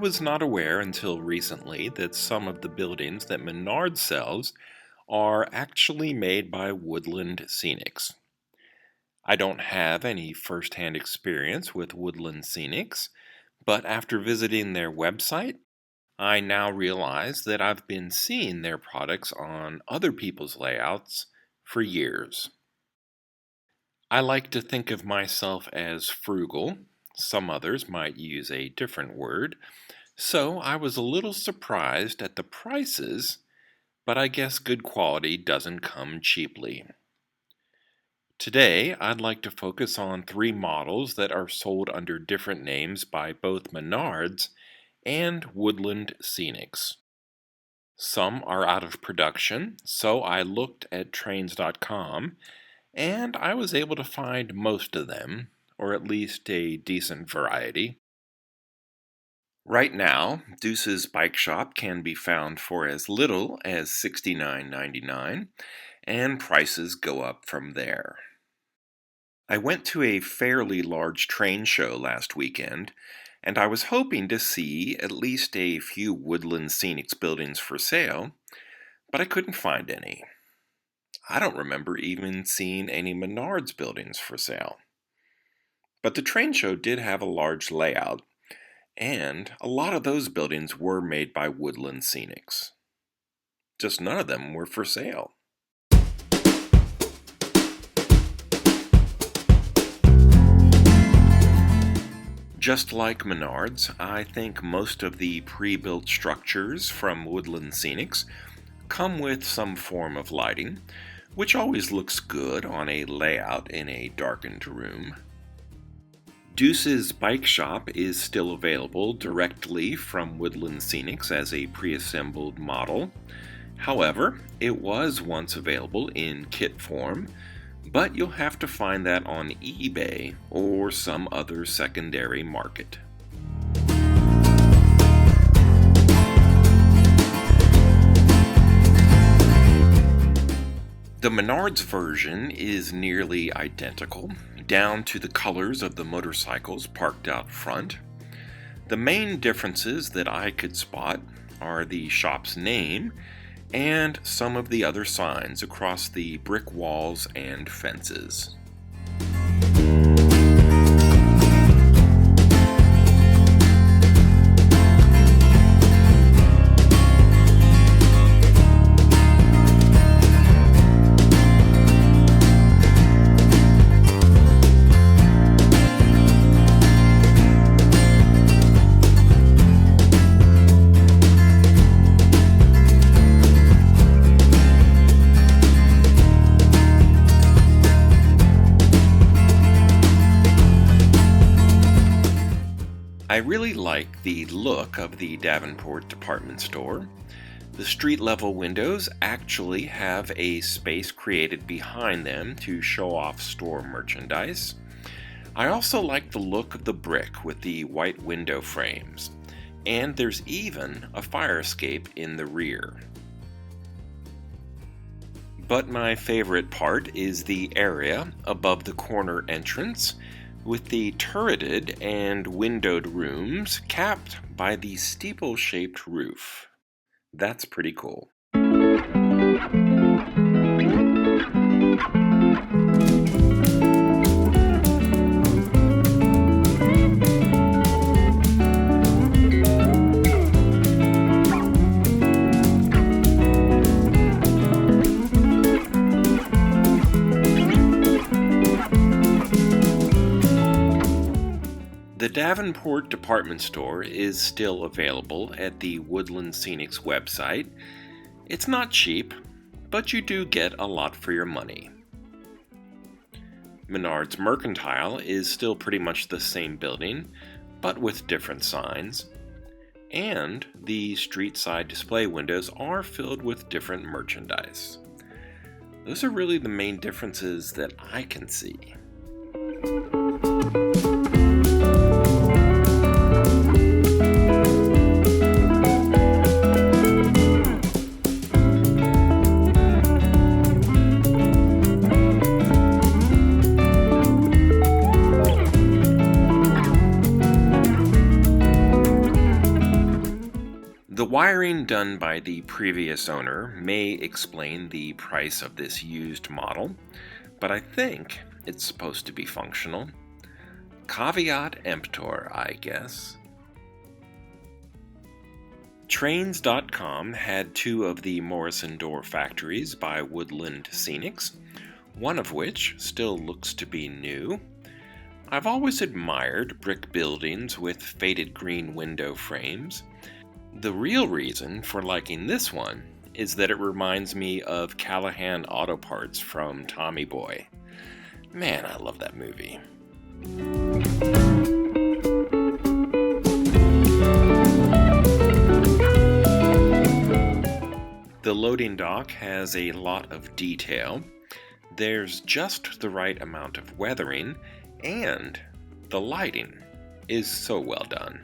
was not aware until recently that some of the buildings that Menards sells are actually made by Woodland Scenics. I don't have any first-hand experience with Woodland Scenics, but after visiting their website, I now realize that I've been seeing their products on other people's layouts for years. I like to think of myself as frugal. Some others might use a different word, so I was a little surprised at the prices, but I guess good quality doesn't come cheaply. Today, I'd like to focus on 3 models that are sold under different names by both Menards and Woodland Scenics. Some are out of production, so I looked at trains.com, and I was able to find most of them, or at least a decent variety. Right now, Deuce's bike shop can be found for as little as $69.99, and prices go up from there. I went to a fairly large train show last weekend, and I was hoping to see at least a few Woodland Scenics buildings for sale, but I couldn't find any. I don't remember even seeing any Menards buildings for sale. But the train show did have a large layout, and a lot of those buildings were made by Woodland Scenics. Just none of them were for sale. Just like Menards, I think most of the pre-built structures from Woodland Scenics come with some form of lighting, which always looks good on a layout in a darkened room. Deuce's bike shop is still available directly from Woodland Scenics as a pre-assembled model. However, it was once available in kit form, but you'll have to find that on eBay or some other secondary market. The Menards version is nearly identical, down to the colors of the motorcycles parked out front. The main differences that I could spot are the shop's name and some of the other signs across the brick walls and fences. I really like the look of the Davenport department store. The street-level windows actually have a space created behind them to show off store merchandise. I also like the look of the brick with the white window frames, and there's even a fire escape in the rear. But my favorite part is the area above the corner entrance, with the turreted and windowed rooms capped by the steeple-shaped roof. That's pretty cool. The Davenport department store is still available at the Woodland Scenics website. It's not cheap, but you do get a lot for your money. Menards Mercantile is still pretty much the same building, but with different signs. And the street side display windows are filled with different merchandise. Those are really the main differences that I can see. wiring done by the previous owner may explain the price of this used model, but I think it's supposed to be functional. Caveat emptor, I guess. Trains.com had 2 of the Morrison door factories by Woodland Scenics, one of which still looks to be new. I've always admired brick buildings with faded green window frames. The real reason for liking this one is that it reminds me of Callahan Auto Parts from Tommy Boy. Man, I love that movie. The loading dock has a lot of detail. There's just the right amount of weathering, and the lighting is so well done.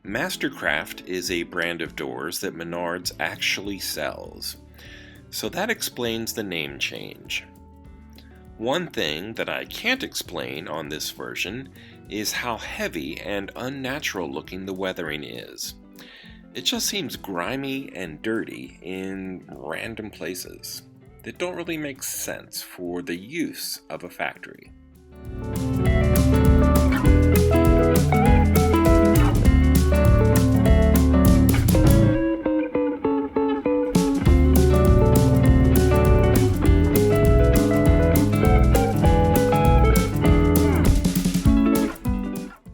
Mastercraft is a brand of doors that Menards actually sells, so that explains the name change. One thing that I can't explain on this version is how heavy and unnatural looking the weathering is. It just seems grimy and dirty in random places that don't really make sense for the use of a factory.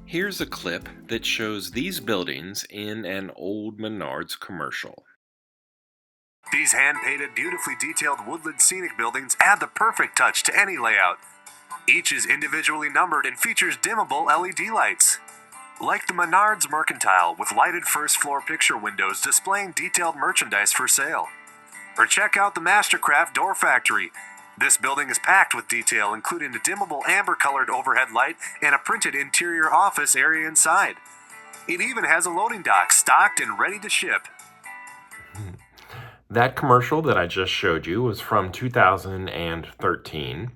Here's a clip that shows these buildings in an old Menards commercial. These hand-painted, beautifully detailed Woodland Scenic buildings add the perfect touch to any layout. Each is individually numbered and features dimmable LED lights. Like the Menards Mercantile with lighted first-floor picture windows displaying detailed merchandise for sale. Or check out the Mastercraft Door Factory. This building is packed with detail, including a dimmable amber-colored overhead light and a printed interior office area inside. It even has a loading dock stocked and ready to ship. That commercial that I just showed you was from 2013.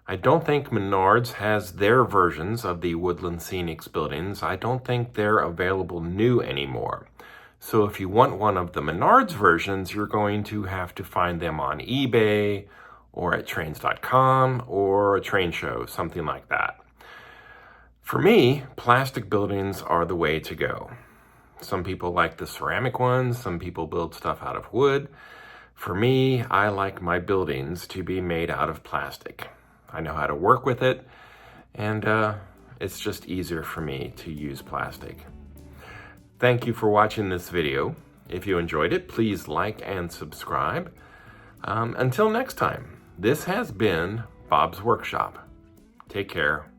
I don't think Menards has their versions of the Woodland Scenics buildings. I don't think they're available new anymore. So if you want one of the Menards versions, you're going to have to find them on eBay, or at trains.com, or a train show, something like that. For me, plastic buildings are the way to go. Some people like the ceramic ones, some people build stuff out of wood. For me, I like my buildings to be made out of plastic. I know how to work with it, and it's just easier for me to use plastic. Thank you for watching this video. If you enjoyed it, please like and subscribe. Until next time. This has been Bob's Workshop. Take care.